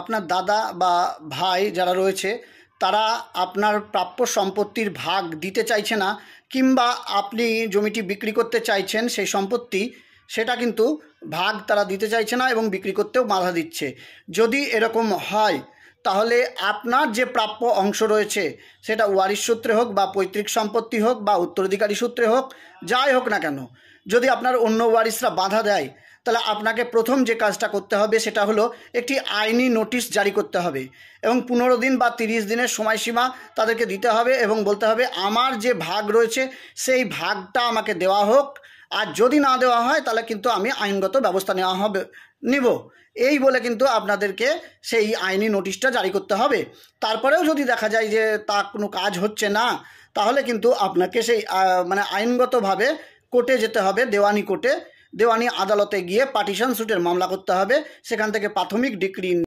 আপনার দাদা বা ভাই যারা রয়েছে তারা আপনার প্রাপ্য সম্পত্তির ভাগ দিতে চাইছে না, কিংবা আপনি জমিটি বিক্রি করতে চাইছেন সেই সম্পত্তি, সেটা কিন্তু ভাগ তারা দিতে চাইছে না এবং বিক্রি করতেও বাধা দিচ্ছে। যদি এরকম হয় তাহলে আপনার যে প্রাপ্য অংশ রয়েছে সেটা ওয়ারিশ সূত্রে হোক বা পৈতৃক সম্পত্তি হোক বা উত্তরাধিকারী সূত্রে হোক, যাই হোক না কেন, যদি আপনার অন্য ওয়ারিশরা বাধা দেয় তাহলে আপনাকে প্রথম যে কাজটা করতে হবে সেটা হলো একটি আইনি নোটিশ জারি করতে হবে এবং 15 দিন বা 30 দিনের সময়সীমা তাদেরকে দিতে হবে এবং বলতে হবে আমার যে ভাগ রয়েছে সেই ভাগটা আমাকে দেওয়া হোক, আর যদি না দেওয়া হয় তাহলে কিন্তু আমি আইনগত ব্যবস্থা নিব। এই বলে কিন্তু আপনাদেরকে সেই আইনি নোটিশটা জারি করতে হবে। তারপরেও যদি দেখা যায় যে তা কোনো কাজ হচ্ছে না, তাহলে কিন্তু আপনাকে সেই আইনগতভাবে কোর্টে যেতে হবে, দেওয়ানি কোর্টে, দেওয়ানি আদালতে গিয়ে পার্টিশন স্যুটের মামলা করতে হবে। সেখান থেকে প্রাথমিক ডিক্রি